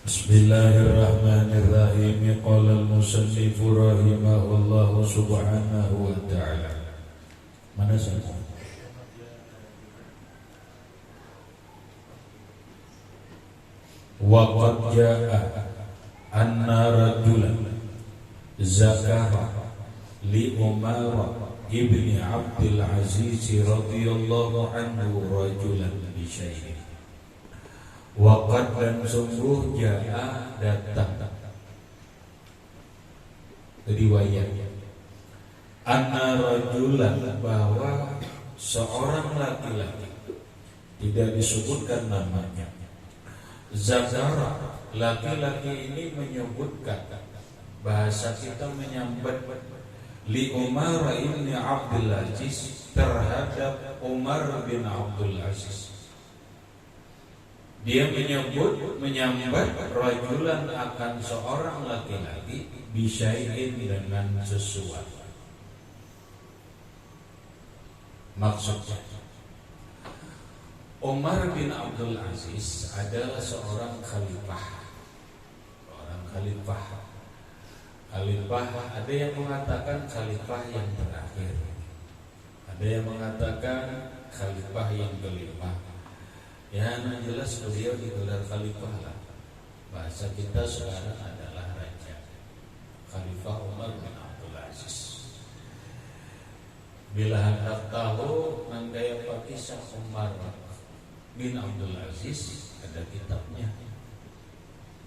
Bismillahirrahmanirrahim. Qala al-musannif rahimahullah subhanahu wa ta'ala. Mana saja? Wa qad jaa anna rajulan zakara li Umar ibni Abdul Aziz radhiyallahu anhu rajulan bi syai'in. Waqad dan sungguh jaa datang riwayat anna rajulan bahwa seorang laki-laki, tidak disebutkan namanya, zakara, laki-laki ini menyebutkan, bahasa kita menyambat, li Umar ibn Abdul Aziz, terhadap Umar bin Abdul Aziz. Dia menyambat rajulan akan seorang laki-laki bisyai'in dengan sesuatu. Maksudnya, Umar bin Abdul Aziz adalah seorang khalifah. Khalifah, ada yang mengatakan khalifah yang terakhir, ada yang mengatakan khalifah yang kelima. Ya, yang jelas beliau digelar khalifah lah. Bahasa kita sekarang adalah raja. Khalifah Umar bin Abdul Aziz. Bila hendak tahu menggaya kisah Umar bin Abdul Aziz, ada kitabnya.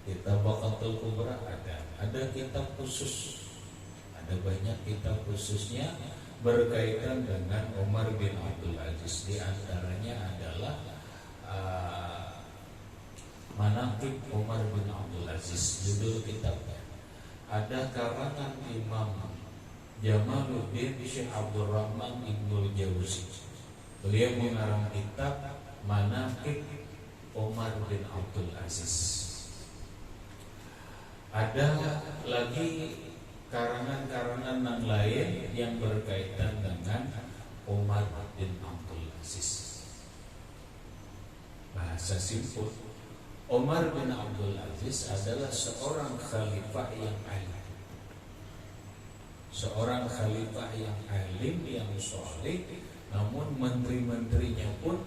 Kitab Baqatul Kubra ada kitab khusus. Ada banyak kitab khususnya berkaitan dengan Umar bin Abdul Aziz. Di antaranya adalah Manaqib Umar bin Abdul Aziz, judul kitabnya. Ada karangan Imam Jamaluddin Syekh Abdurrahman Ibnul Jauzi. Beliau mengarang kitab Manaqib Umar bin Abdul Aziz. Ada lagi karangan-karangan yang lain yang berkaitan dengan Umar bin Abdul Aziz. Bahasa simpul, Umar bin Abdul Aziz adalah seorang khalifah yang alim. Seorang khalifah yang alim, yang soleh, namun menteri-menterinya pun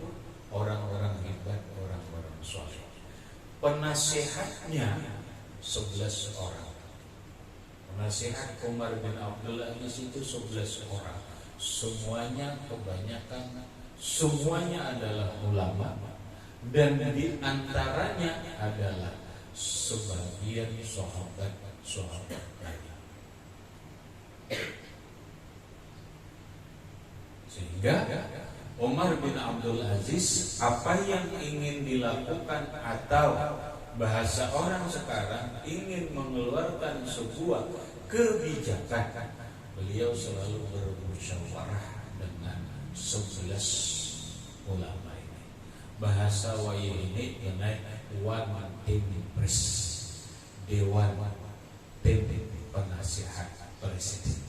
orang-orang hebat, orang-orang soleh. Penasihatnya 11 orang. Penasihat Umar bin Abdul Aziz itu 11 orang. Semuanya adalah ulama. Dan di antaranya adalah sebagian sahabat Nabi. Sehingga Umar bin Abdul Aziz, apa yang ingin dilakukan atau bahasa orang sekarang ingin mengeluarkan sebuah kebijakan, beliau selalu bermusyawarah dengan 11 ulama. Bahasa waya ini mengenai One Team Press, Dewan Tim Penasihat Presiden.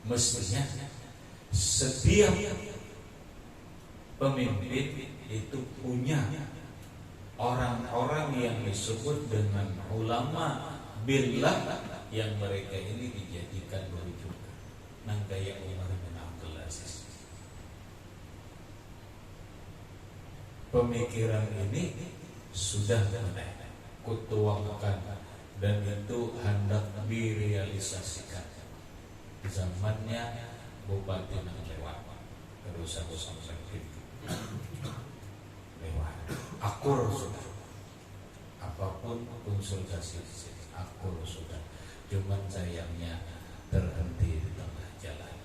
Mestinya setiap pemimpin itu punya orang-orang yang disebut dengan ulama billah, yang mereka ini dijadikan rujukan. Nangkaya Umar bin Abdul Aziz. Pemikiran ini sudah kutuangkan dan itu hendak direalisasikan zamannya Bupati yang lewat. Terus aku sampaikan lewat. Akur sudah. Apapun konsultasi di sini, akur sudah. Cuman sayangnya terhenti di tengah jalan.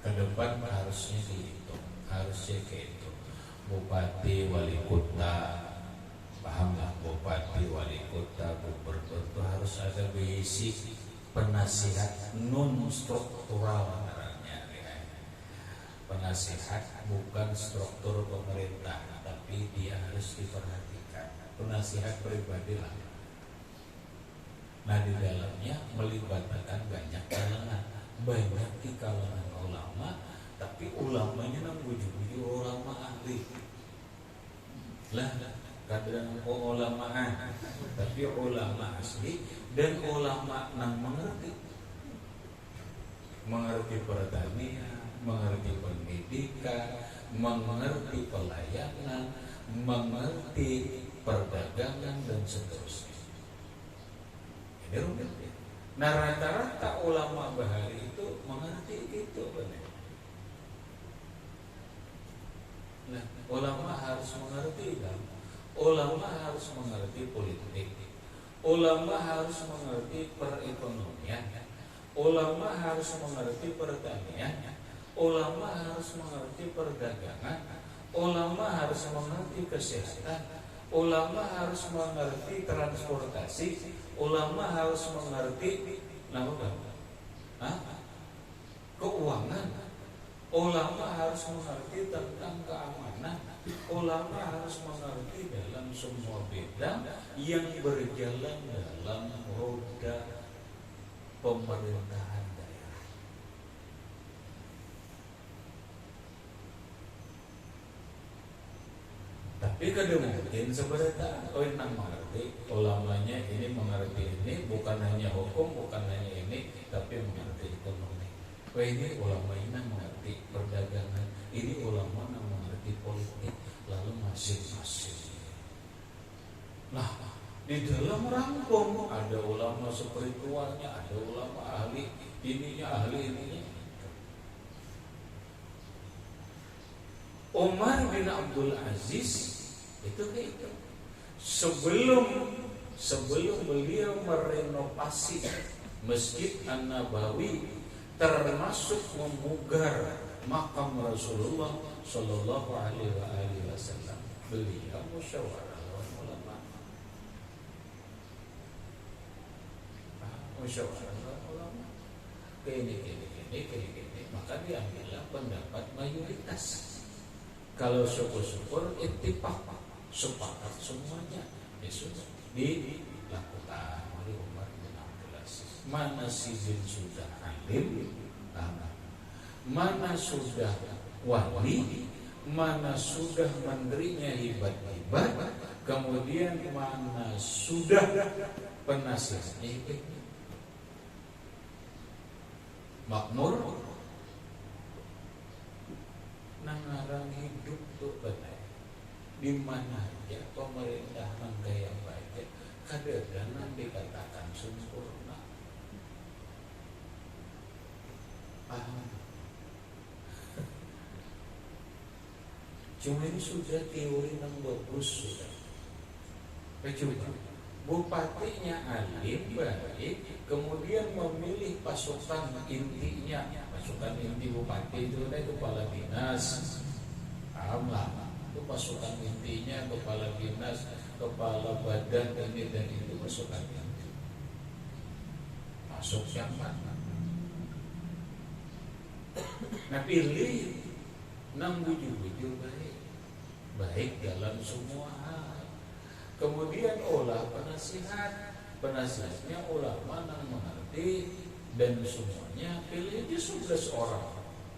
Ke depan harusnya dihitung, harusnya kayak itu. Bupati, wali kota, pahamlah, bupati, wali kota, gubernur itu harus ada basic penasihat non struktural namanya. Penasihat bukan struktur pemerintah, tapi dia harus diperhatikan. Penasihat pribadi lah. Nah, di dalamnya melibatkan banyak kalangan, banyak di kalangan ulama, tapi ulamanya nang buju-buju ulama ahli lah, kadang ulamaan tapi ulama asli dan ulama nang mengerti pertanian, mengerti pendidikan, mengerti pelayanan, mengerti perdagangan dan seterusnya. Ini rumit. Nah, rata-rata ulama bahari itu mengerti itu benar. Nah, ulama harus mengerti kan? Ulama harus mengerti politik. Ulama harus mengerti perekonomian. Ulama harus mengerti pertanian. Ulama harus mengerti perdagangan. Ulama harus mengerti kesehatan. Ulama harus mengerti transportasi. Ulama harus mengerti keuangan. Ulama harus mengerti tentang keamanan. Ulama harus mengerti dalam semua bidang yang berjalan dalam roda pemerintahan daerah. Tapi kadang mungkin sebenarnya nang mengerti ulamanya ini mengerti ini bukan hanya hukum, bukan hanya ini, tapi mengerti ekonomi. Ini ulama ini mengerti perdagangan, ini ulama yang mengerti politik, lalu masing-masing. Nah, di dalam rangkum ada ulama spiritualnya, ada ulama ahli ininya, ahli ininya. Umar bin Abdul Aziz itu kayak itu. Sebelum beliau merenovasi Masjid An-Nabawi, termasuk memugar makam Rasulullah Shallallahu Alaihi Wasallam, beliau musyawarah dengan ulama. Musyawarah dengan ulama. Kayak gini, maka diambillah pendapat mayoritas. Kalau syukur-syukur ittifaq, sepakat semuanya, ya sudah dilakukan oleh Umar bin Abdul Aziz. Mana sizin sudah alim, mana sudah wali, mana sudah menterinya hebat-hebat, kemudian mana sudah penasihatnya makmur, nangarang hidup tuh benar. Di mana aja pemerintahan gaya baik, kadang-kadang dikatakan sempurna. Cuma ini sudah teori yang bagus sudah. Coba bupatinya alim baik, kemudian memilih pasukan intinya, pasukan inti bupati itu ada kepala dinas, paham lah. Itu pasukan intinya, kepala dinas, kepala badan ini dan itu pasukan inti. Masuk yang mana? Nah, pilih 6 buju-buju baik dalam semua hal. Kemudian olah penasihatnya ulama yang mengerti dan semuanya pilih aja 11 orang.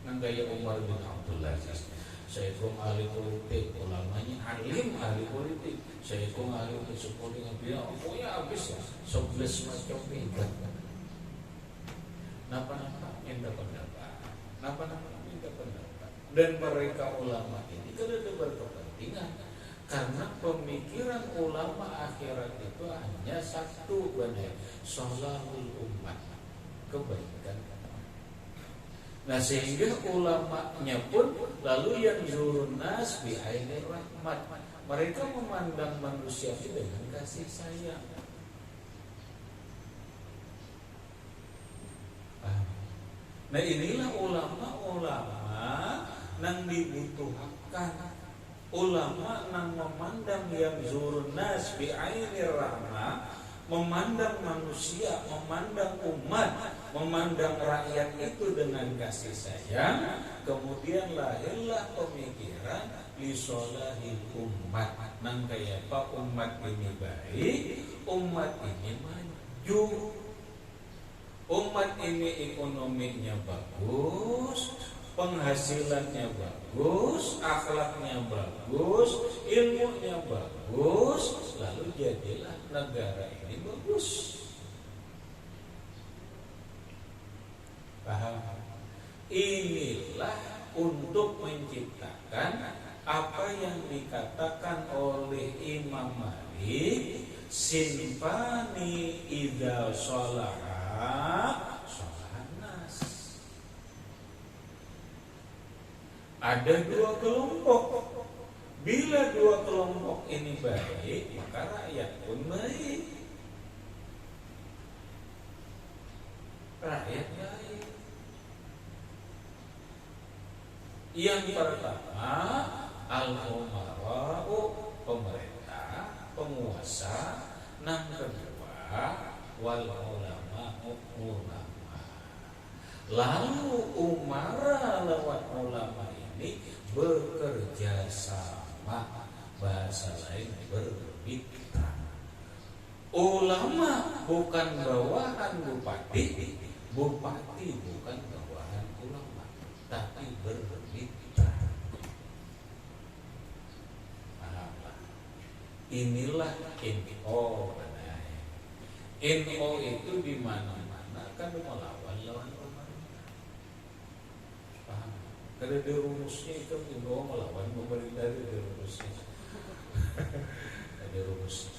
Nang gaya Umar bin Abdul Aziz. Saya kong ahli politik, ulamanya alim ahli politik. Saya kong ahli politik bilang, oh ya habis ya 11 macam hebat. Napa-napa minta pendapat. Dan mereka ulama ini kan ada berkepentingan, karena pemikiran ulama akhirat itu hanya satu, benar, sholahul umat, kebaikan. Nah, sehingga ulamanya pun lalu yang zurnas bi ainir rahmat, mereka memandang manusia itu dengan kasih sayang. Nah, inilah ulama-ulama yang dibutuhkan. Ulama yang memandang yang zurnas bi ainir rahmah, memandang manusia, memandang umat, memandang rakyat itu dengan kasih sayang. Kemudian lahirlah pemikiran li sholahil umat, nang kayak apa umat ini baik, umat ini maju, umat ini ekonominya bagus, penghasilannya bagus, akhlaknya bagus, ilmunya bagus, lalu jadilah negara ini bagus. Paham? Inilah untuk menciptakan apa yang dikatakan oleh Imam Malik, sinfani idza sholaha sholahan nas. Ada dua kelompok. Bila dua kelompok ini baik, maka rakyat pun baik. Rakyat baik. Yang pertama, al-umara'u, pemerintah, penguasa. Yang kedua, wal ulama'u, ulama. Lalu umara lewat ulama ini bekerja sama, bahasa lain bermitra. Ulama bukan bawahan bupati, bupati bukan bawahan ulama, tapi bermitra. Inilah NO. NO itu di mana-mana kan melawan pemerintah. Paham? Karena di rumusnya itu NO melawan pemerintah, di rumusnya. Ada rumusnya.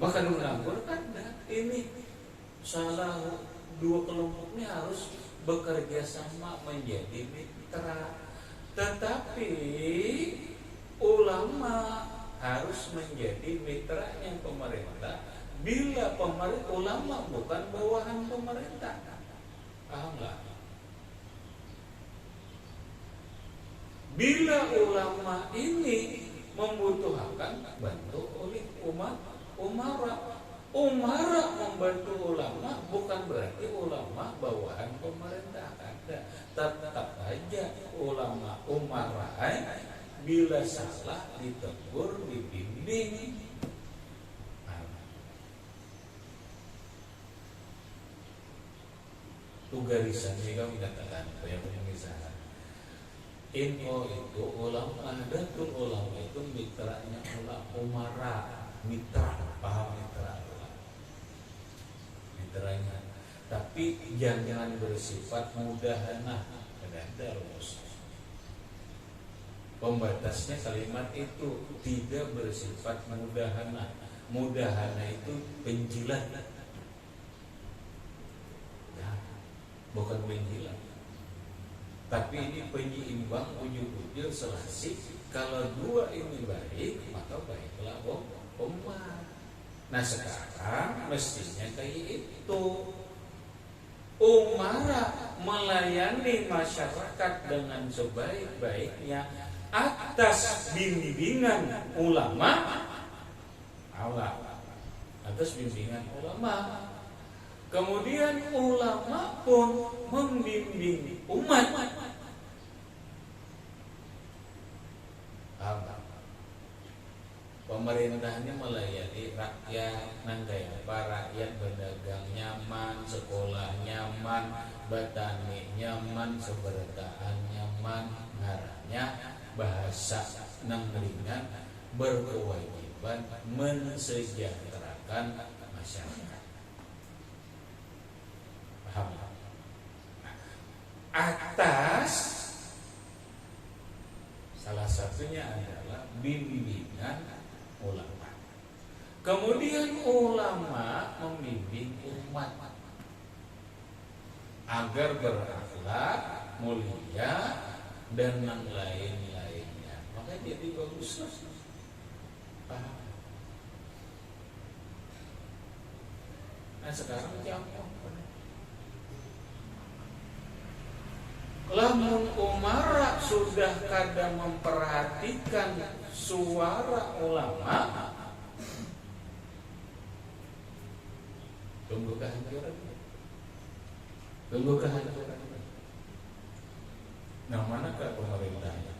Maka nganggur kan ini salah dua kelompok ini harus bekerja sama menjadi mitra. Tetapi ulama harus menjadi mitranya pemerintah bila ulama bukan bawahan pemerintah. Paham nggak? Bila ulama ini membutuhkan bantu oleh umara membantu ulama, bukan berarti ulama bawahan pemerintah. Ada, tetap aja ulama umara bila salah ditegur, dibimbing. Itu garisannya kami katakan yang misalnya info itu ulama, ada tuh ulama itu mitranya umara, mitra, paham mitra, mitranya. Tapi jangan bersifat mudahana, ada rumus. Pembatasnya kalimat itu tidak bersifat mudahana. Mudahana itu penjilat, ya, bukan penjilat. Tapi ini penyeimbang, ujung-ujung selasih. Kalau dua ini baik, maka baiklah umat. Nah sekarang mestinya kayak itu. Umara melayani masyarakat dengan sebaik-baiknya atas bimbingan ulama, atas bimbingan ulama. Kemudian ulama pun membimbing umat. Pemerintahnya melayani rakyat, nanggaya rakyat berdagang nyaman, sekolah nyaman, batani nyaman, seberataan nyaman, ngarahnya bahasa nang ringan, berkewajiban mensejahterakan masyarakat. Paham? Atas salah satunya adalah bimbingan ulama. Kemudian ulama membimbing umat agar berakhlak mulia dan yang lain-lainnya. Maka jadi bagus. Paham? Nah sekarang jawab. Lamun umara sudah kadang memperhatikan suara ulama, tunggu kehancuran. Nah manakah pemerintahnya?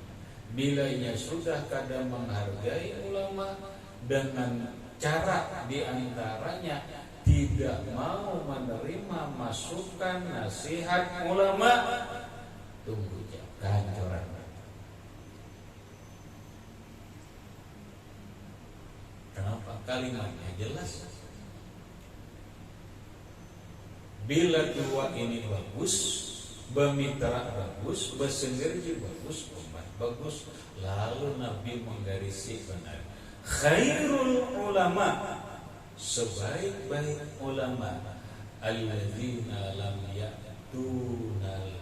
Bila ia sudah kadang menghargai ulama dengan cara diantaranya tidak mau menerima masukan nasihat ulama, tunggu jauh kehancuran. Kenapa? Kalimatnya jelas. Bila dua ini bagus, bermitra bagus, bersinergi bagus, umat bagus, lalu Nabi menggarisi benar. Khairul ulama, sebaik-baik ulama, alladzina lam ya'tunal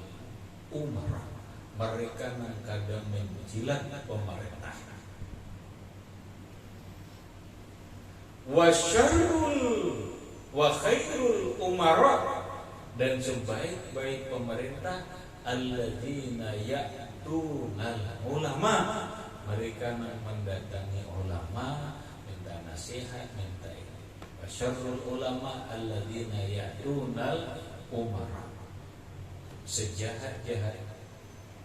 umara, mereka yang kadang menjilat pemerintah. Wa syarrul wa khairul umara, dan sebaik-baik pemerintah alladzina ya'tunal ulama, mereka yang mendatangi ulama, minta nasihat, minta ini. Wa syarrul ulama alladzina ya'tunal umara, sejahat-jahat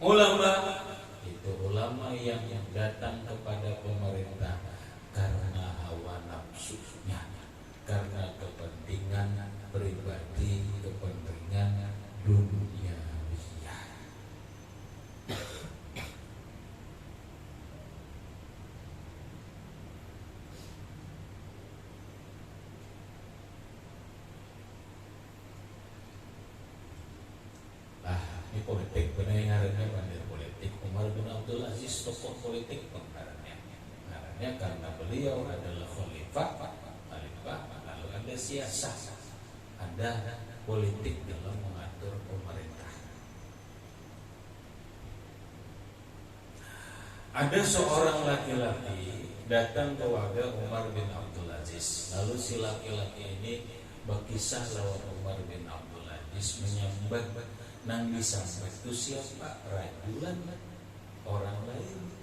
ulama itu ulama yang datang kepada pemerintah karena hawa nafsunya, karena kepentingan pribadi, kepentingan dunia. Ini politik, benar yang ngarannya bandar politik. Umar bin Abdul Aziz tokoh politik pengarannya. Karena beliau adalah khalifah, lalu ada siasat, ada politik dalam mengatur pemerintah. Ada seorang laki-laki datang ke wadah Umar bin Abdul Aziz. Lalu si laki-laki ini berkisah lawan Umar bin Abdul Aziz, menyambat nang disambat itu siapa? Rajulan, orang lain.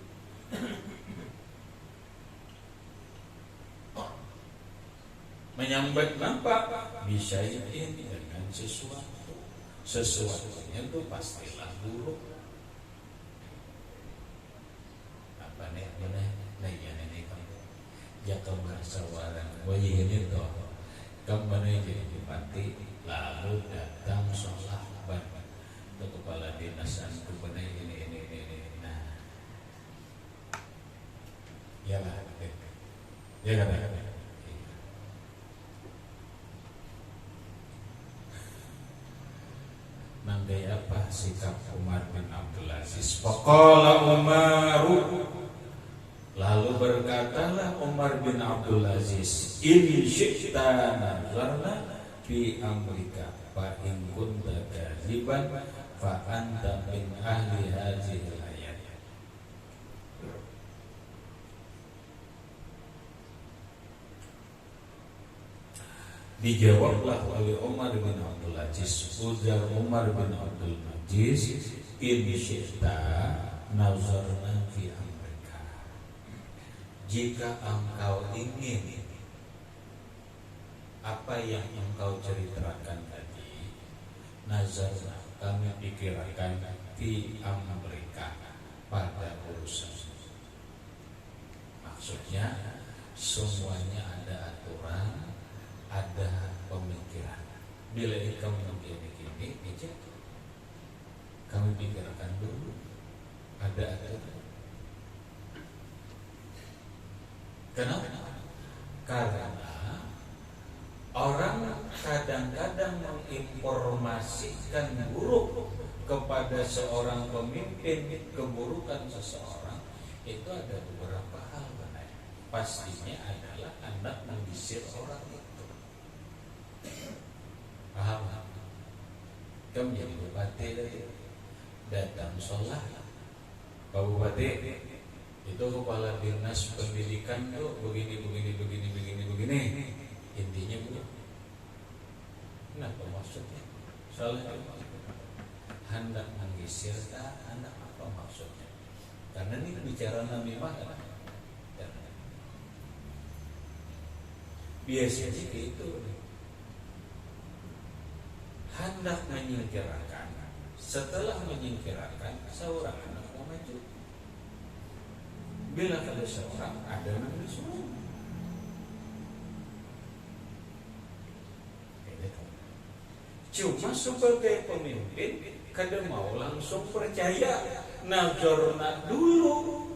Menyambat nampak bisa ini dengan sesuatu. Sesuatunya itu pastilah buruk. Apa nih? Mana? Nah ya ini kamu. Ya kamu bahasa warang. Wah ini toh. Kamu mana jadi mati lalu datang sholat ban. Ke kepala dinasan kepada ini. Nah, ya lah, ya kan? Nanti apa sikap Umar bin Abdul Aziz? Faqala Umaru, lalu berkatalah Umar bin Abdul Aziz, in syi'ta nazarna fi amrika fa in kunta kadziban fa anta min ahli hadhihi al-ayat. Dijawablah oleh Umar bin Abdul Aziz, ujar Umar bin Abdul Aziz, in syi'ta nazarna fi amrika, jika engkau ingin apa yang engkau ceritakan tadi, nazarna, kami pikirkan fi amrika, pada urusan. Maksudnya semuanya ada aturan, ada pemikiran. Bila kamu begini, kami pikirkan dulu, ada aturan. Kenapa? Karena orang kadang-kadang menginformasikan buruk kepada seorang pemimpin, keburukan seseorang, itu ada beberapa hal. Pastinya adalah anak mengisir orang itu. Paham? Kamu jadi bupati tadi, datang sholat, Pak Bupati itu kepala dinas pendidikan tuh begini. Intinya begitu. Kenapa maksudnya? Soalnya hendak menggisir anak apa maksudnya? Karena ini bicara Nabi Muhammad. Biasanya gitu. Hendak menyingkirkan. Setelah menyingkirkan, seorang anak mau maju. Bila ada seorang ada yang disuruh. Cuma sebagai pemimpin, kada mau langsung percaya, nazarna dulu.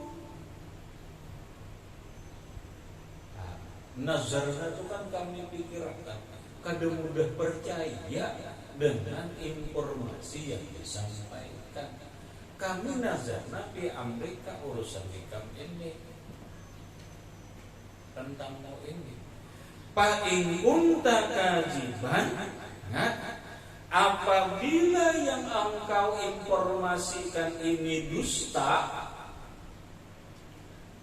Nazarna itu kan kami pikirkan, kada mudah percaya dengan informasi yang disampaikan. Kami nazarna di Amerika urusan ikam ini tentangmu ini. Fa in kunta kajiban, apabila yang engkau informasikan ini dusta,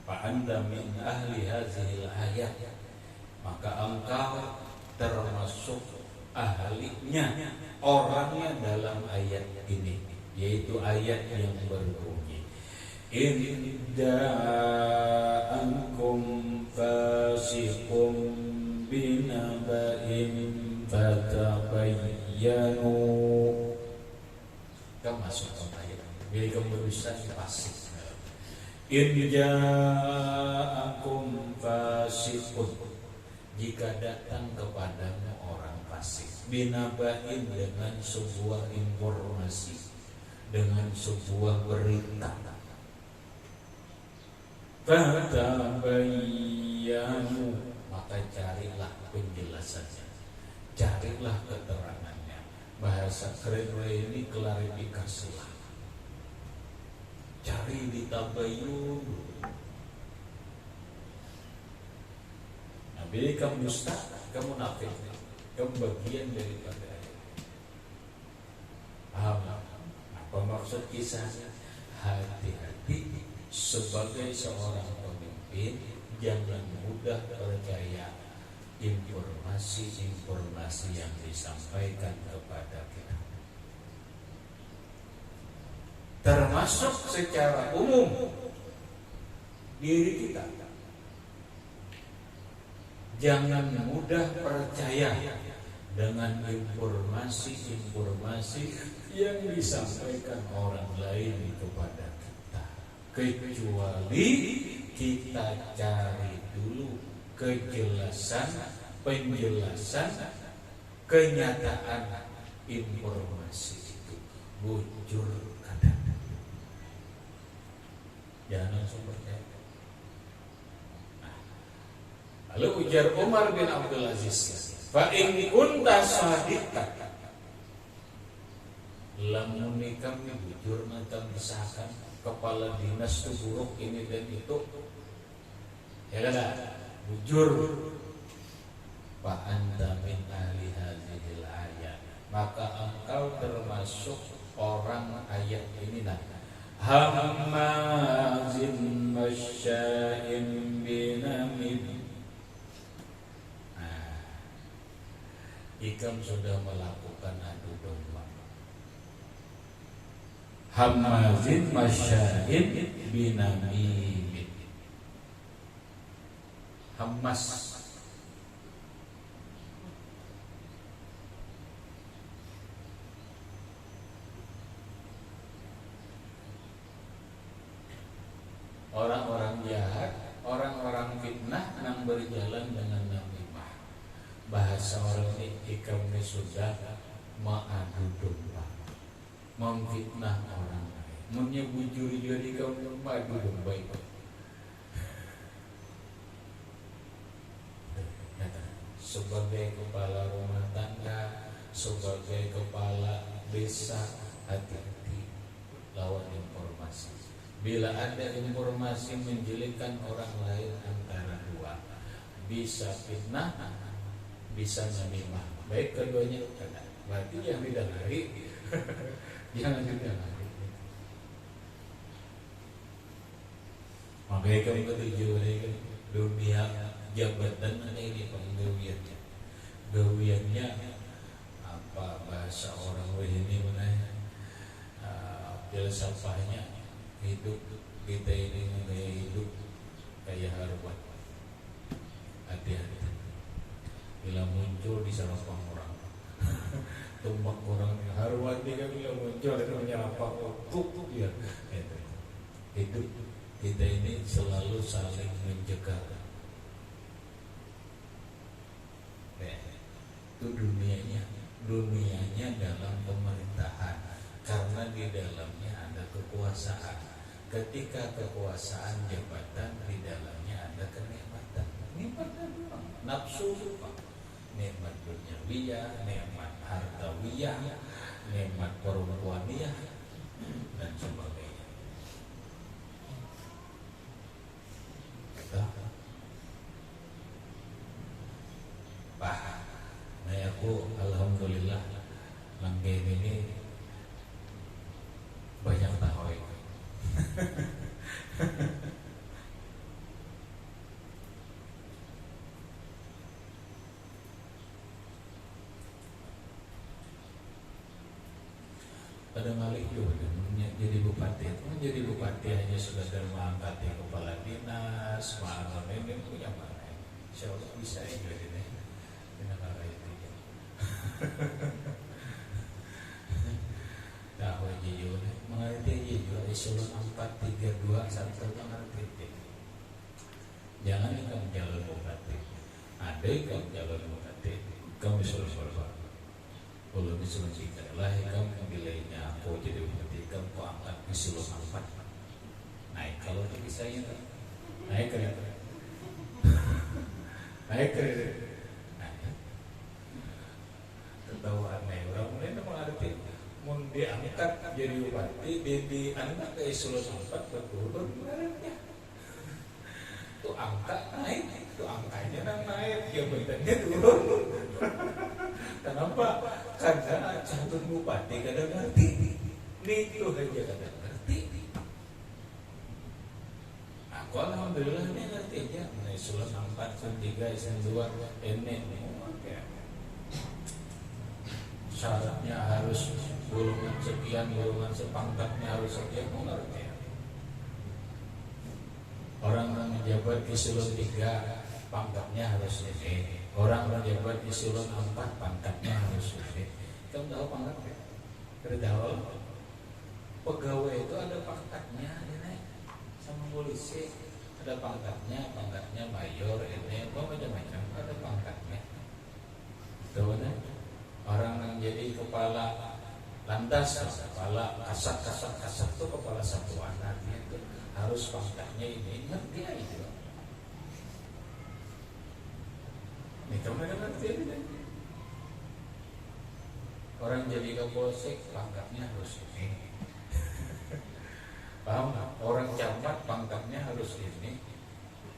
fa anta min ahli hadhil ayat, maka engkau termasuk ahlinya, orangnya dalam ayat ini, yaitu ayat yang berbunyi Idda'ankum fasikum binaba'in fatabayyanu. Kamu masuk ke ayat. Bila kamu berusaha fasik. Idda'ankum fasikun, jika datang kepadamu orang fasik, binaba'in, dengan sebuah informasi, dengan sebuah berita, fatabayyanu, maka carilah penjelasannya, carilah keterangannya. Bahasa keren ini klarifikasilah, cari di tabayyun. Nah, bila kamu dusta, kamu nafik, kamu bagian daripada paham apa maksud kisahnya? Hati-hati sebagai seorang pemimpin, jangan mudah percaya informasi-informasi yang disampaikan kepada kita, termasuk secara umum diri kita. Jangan mudah percaya dengan informasi-informasi yang disampaikan orang lain kepada kita, kecuali kita cari dulu kejelasan, penjelasan, kenyataan informasi itu. Bujur kata, jangan langsung percaya. Lalu ujar Umar bin Abdul Aziz, fa in kunta sadiqan, lamun kami bujur nanti misalkan kepala dinas itu buruk ini dan itu, ya kan? Bujur, fa anta min ahli hadhil ayat, maka engkau termasuk orang ayat ini. Nah, hammazin masya'in binamim. Ikam sudah melakukan adu domba. Hammazin masya'in binamim. Hammas, orang-orang jahat, orang-orang fitnah yang berjalan dengan namimah. Bahasa orang ini, ikam ini sudah mengadu domba, memfitnah orang lain, menyebujur jadi kaum mengadu domba itu. Sebagai kepala rumah tangga, sebagai kepala desa, hati-hati lawan informasi. Bila ada informasi menjelekkan orang lain antara dua, bisa fitnah, bisa namimah, baik keduanya kena. Berarti yang didengari jangan didengari. Makanya kami ketujuh dunia jabatan ini penggawiannya. Gawiannya apa bahasa orang ini mana? Filsafahnya hidup kita ini gaya hidup kayak harbat. Hati-hati bila muncul di sarafah orang, tumbak orang harbat dia bila muncul itu menyapa tuk ya. Hidup kita ini selalu saling menjaga. Itu dunianya dalam pemerintahan, karena karena di dalamnya ada kekuasaan. Ketika kekuasaan jabatan, di dalamnya ada kenikmatan. Nikmatnya doang, nafsu lupa. Nikmat duniawiyah, nikmat hartawiyah, nikmat perempuaniyah, dan sebagainya. Pak, nah aku alhamdulillah langgain ini banyak tahu. Pada Malik juga jadi bupati, menjadi bupati hanya sekedar mengangkat kepala dinas, mengangkat ini punya mana? Insya Allah bisa juga ini di negara itu. Tahu jujur, mengerti jujur. Eselon 4, 3, 2, 1 mengerti. Jangan kamu jalan bupati. Ada kamu jalan bupati, kamu suruh. Kalau disuruh jika lah kamu bilainya aku jadi bupati, kamu angkat eselon 4. Naik kalau bisa ya, naik kan? Naik kan? Tertawa aneh orang mulai mengerti. Mau diangkat jadi bupati, diangkat ke eselon 4 berturun beratnya. Tuh angkat naik, tuh angkanya naik, jabatannya turun. Kenapa? Karena calon bupati kadang ngerti, itu aja kadang ngerti. Aku alhamdulillah ini ngerti aja. Eselon 4, 3, eselon 2, ini. Syaratnya harus golongan sekian, golongan sepangkatnya harus sekian, mengerti. Orang yang menjabat di eselon 3 pangkatnya harus ini. Orang menjabat di eselon 4 pangkatnya harus ini. Kamu tahu pangkatnya? Tahu? Pegawai itu ada pangkatnya, ini sama polisi ada pangkatnya mayor, ini macam-macam ada pangkatnya. Tahu kan? Orang yang jadi kepala lantas, kepala kasat itu kepala satuan itu harus pangkatnya ini, ngerti itu. Ini kamu ngerti ini. Orang jadi kapolsek pangkatnya harus ini. Paham nggak? Orang camat pangkatnya harus ini.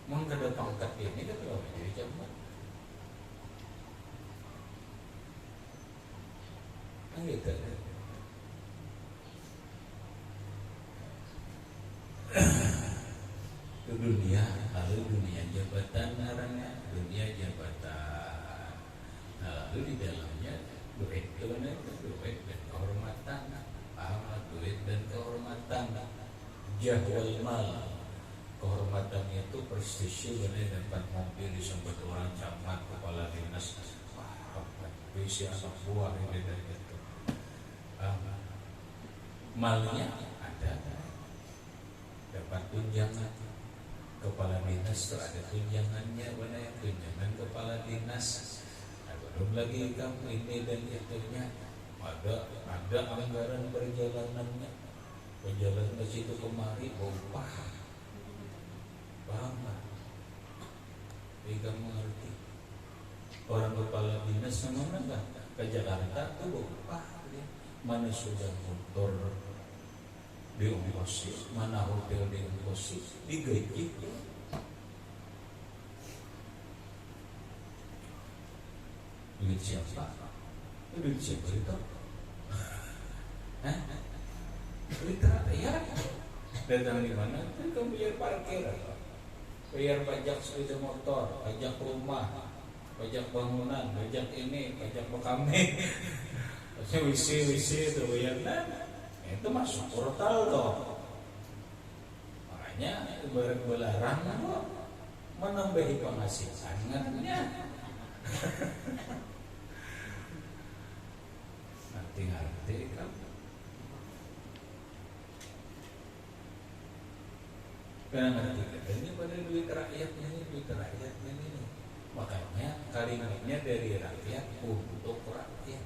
Mungkin ada pangkat ini kan kalau jadi camat. Kan gitu. Itu dunia, lalu dunia jabatan narangnya, dunia jabatan. Nah, lalu di dalamnya duit dan kehormatan. Paham? Duit dan kehormatan. Jah wal mal. Kehormatan itu prestise, benar dapat mobil disebut orang camat, kepala dinas. Wah, bisa anak buah ini dari itu. Malnya ada, dapat tunjangan. Kepala dinas itu ada tunjangannya, benar tunjangan kepala dinas. Nah, belum lagi kamu ini dan itunya. Ada anggaran perjalanannya, perjalanan ke situ kemari, upah. Paham nggak? Jadi kamu ngerti. Orang kepala dinas mana nggak? Ke Jakarta tuh upah. Mana sudah motor diongkosi, mana hotel diongkosi, digaji. Duit siapa? Duit siapa itu? Duit rakyat. Datang di mana? Kamu bayar parkir, bayar pajak sepeda motor, pajak rumah, pajak bangunan, pajak ini, pajak bekame. WC itu bayar, itu masuk portal toh. Makanya berlarang menambahi penghasilannya. Nanti kan. Karena ini pada duit rakyatnya ini. Makanya kalimatnya dari rakyat untuk rakyat.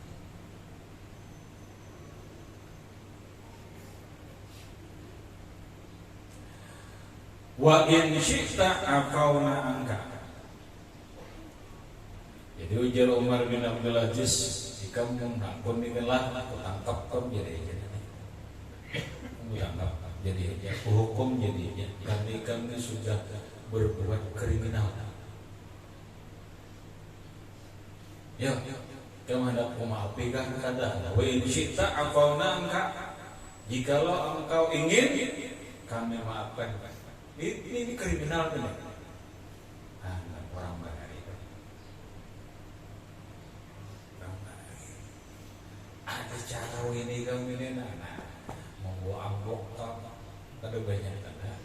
Wa in syi'ta afauna anka. Jadi ujar Umar bin Abdul Aziz, jika mengampun inilah aku tangkap kamu jadi hukum jadi kami sudah berbuat kriminal. Ya, kamu hendak memaafkan kada. Wa in syi'ta afauna anka. Jikalau engkau ingin, kami maafkan. Ini kriminal ini. Orang bahari. Ada cara ini kamu ini membawa amplop kada banyak kada.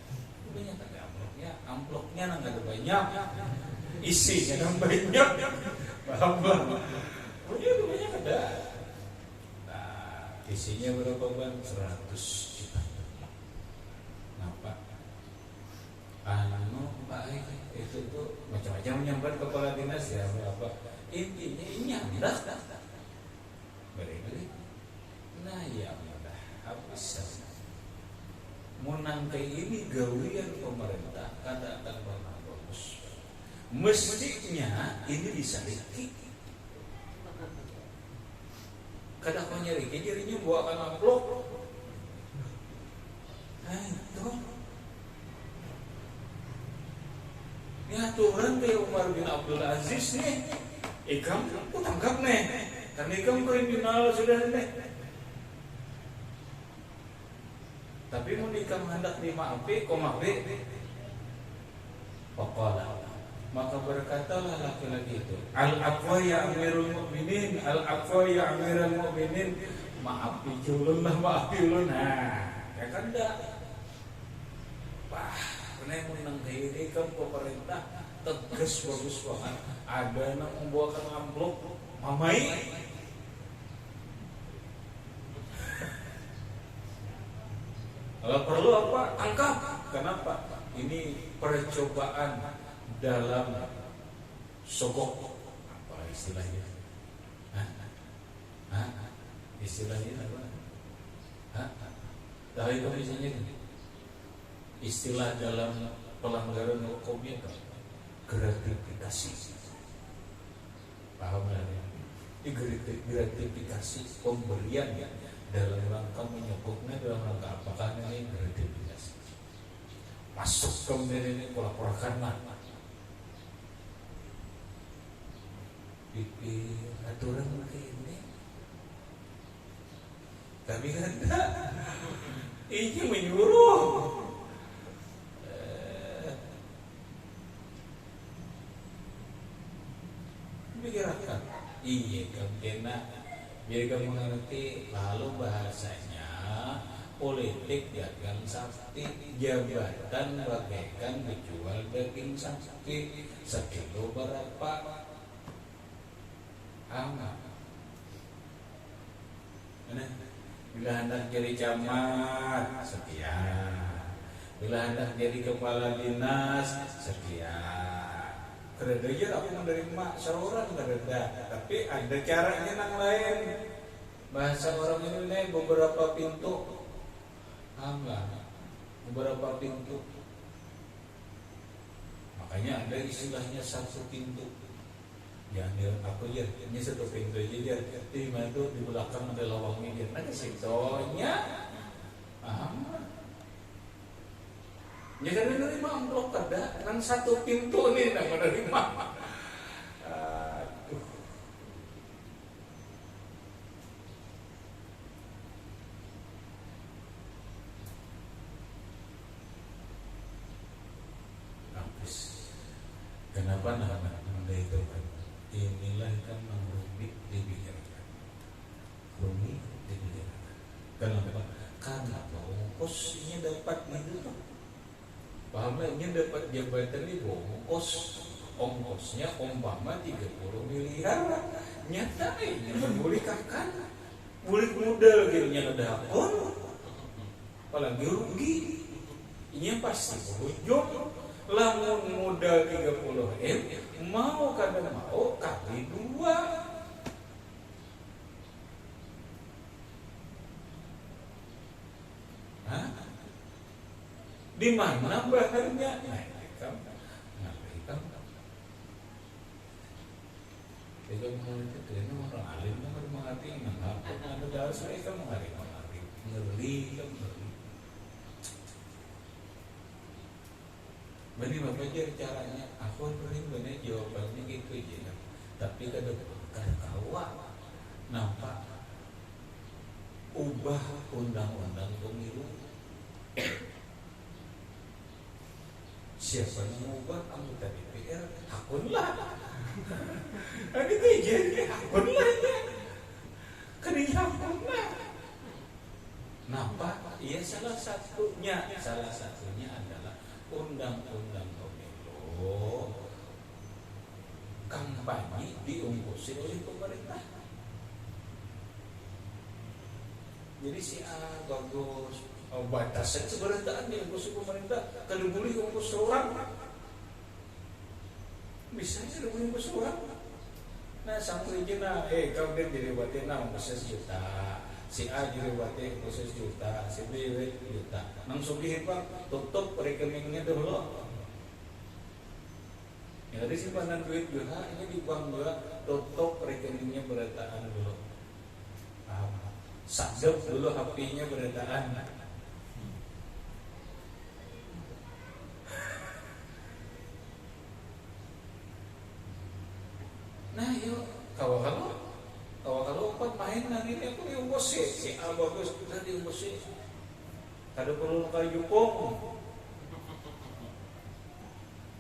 Banyak kada amplopnya kada banyak. Isinya kan banyak. Paham? Punya banyak kada. Isinya berapa bang? 100 juta. Kenapa? Baik itu tuh macam-macam menyambar kepala dinas ya berapa? Intinya ini dah. Beri. Nah ya mudah habis. Menangkai ini gawian pemerintah kada akan pernah bagus. Mestinya ini diselidiki. Kada kau nyari jadinya buahkan amplop. Nah itu ini aturan kayak Umar bin Abdul Aziz nih. Ikam aku tangkap nih. Karena ikam kriminal sudah nih. Tapi mau ikam hendak dimaafi, kau maafi. Pokoknya maka berkatalah laki-laki itu, al-afwa ya amirul mu'minin, al-afwa ya amirul mu'minin, maafi julun lah, maafi ulun. Nah, ya kan dah. Wah, karena yang menang ini kan pemerintah tegas bagus banget. Ada yang membuahkan amplop, mamai. Kalau perlu apa? Tangkap. Kenapa? Ini percobaan dalam sogok. Apa istilahnya? Istilahnya apa? Tahu itu misalnya istilah dalam pelanggaran hukum itu gratifikasi. Paham ya? Ini gratifikasi pemberian ya dalam rangka menyebutnya dalam rangka apakah ini gratifikasi. Masuk ke ini pura-purakan lah. Aturan begini tapi kan ini menyuruh pikirkan iya kan enak biar kamu mengerti lalu bahasanya politik dagang sakti jabatan bagaikan dijual daging sakti sekilo berapa amat. Bila hendak jadi camat sekian, bila hendak jadi kepala dinas sekian. Kerja aku menerima seorang kerja, tapi ada caranya yang lain. Bahasa orang ini beberapa pintu, beberapa pintu. Makanya ada istilahnya satu pintu. Ya, aku ya, ini satu pintu aja dia. Di mana tuh di belakang ada lawangnya dia. Ada siktonya. Ya kan menerima amplop kada, kan satu pintu nih yang menerima. Habis. Kenapa nama itu kan? Inilah kan rumit dibicarakan. Rumit dibicarakan. Kenapa? Karena ongkosnya dapat gitu. Pahamnya dapat jabatan ini ongkosnya umpama 30 miliar. Nyata ini memulihkan mulik modal gitu nya ada akun. Apalagi rugi. Ini pasti berujung. Lamun modal 30 mau kada mau kali 2. Di mana baharnya? Nah, ikam ngakam. Itu mengerti itu orang alim kan mengerti mengapa ada dalam saya kan mengerti ngeri kan ngeri. Bani bapak cari caranya, aku beri benar jawabannya gitu aja. Tapi kada kawa nampak ubah undang-undang pemilu. Siapa yang mengubah anggota DPR? Akunlah. Ini jadi akunlah ya. Kerja akunlah. Napa? Iya salah satunya adalah undang-undang pemilu kampanye diungkusin oleh pemerintah. Jadi si A bagus batasan sebenarnya diungkus pemerintah. Kalau boleh ungkus orang, bisa aja ungkus orang. Nah sampai aja kau kan jadi buatin ungkus 1 juta, si A jadi buatin ungkus 1 juta, si B juta. Langsung dihimpang, tutup rekeningnya dulu. Ya ada simpanan duit juga, ini di bank juga, tutup rekeningnya berataan dulu. Sadap dulu HP-nya berataan. Nah yuk, kalau empat main nanti aku diungkos si A bagus, kita diungkos kada perlu kali jupong.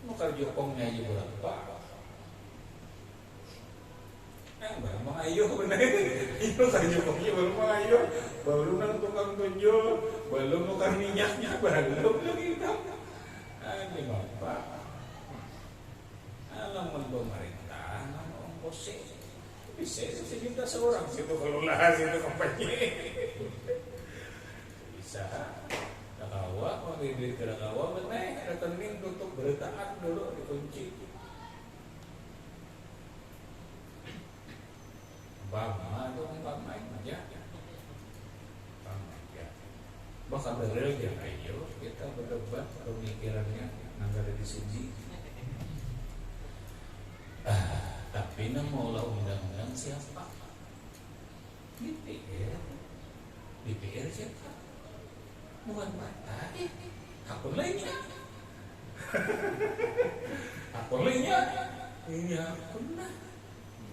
Nukar jokongnya aja berapa? Baru mengayo bener. Nukar jokongnya baru mengayo, baru nang tukang tunjul, belum nukar minyaknya, belum lagi kamu. Ini bapak, alaman pemerintah, nama ongkos bisa 1 juta seorang situ kalau lah situ kampanye. Bisa. Kawa, mau duit ke kawa, benar rekening tutup berataan dulu dikunci. Bama itu main aja. Bahkan bener aja ayo kita berdebat pemikirannya nggak ada di sini. Tapi mau undang-undang siapa? DPR siapa? Bukan mata, akun lainnya, ini akun lah.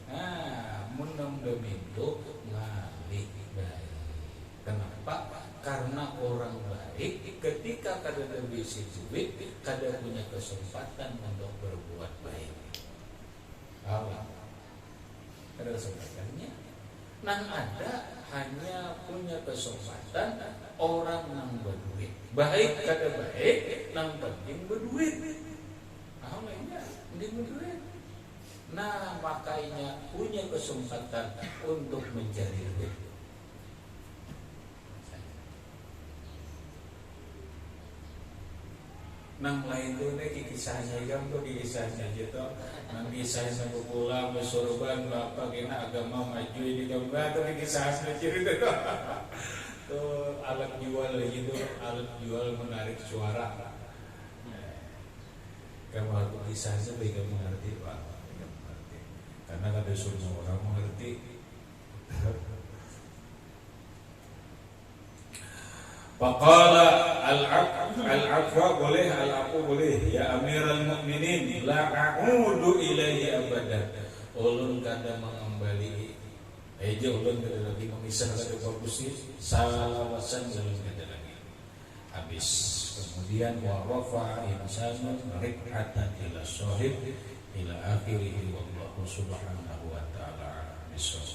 Nah, menambah itu ngalih baik. Kenapa? Karena orang baik ketika kada berbisi duit, kada punya kesempatan untuk berbuat baik. Awal, ada kesempatannya. Nang ada hanya punya kesempatan orang nang berduit. Baik kada baik, nang penting berduit. Awalnya dia berduit. Nah makanya punya kesempatan untuk mencari duit. Nang lain tuh kisahnya yang tuh kisahnya gitu. Nang kisahnya pula bersorban bapak kena agama maju di gambar tuh kisahnya cerita tuh alat jual gitu, alat jual menarik suara. Kamu aku kisahnya baik kamu mengerti pak, karena ada semua orang mengerti. Faqala al-afwa boleh, al-afu boleh. Ya Amirul Mukminin, la a'udu ilaihi abadan. Ulun kada mengembali. Aja ulun kada lagi mengisah kada bagusnya. Salawasan ulun kada lagi. Habis. Kemudian wa rafa insanun rik'atan ila sahib ila akhirih wallahu subhanahu wa ta'ala bisawab.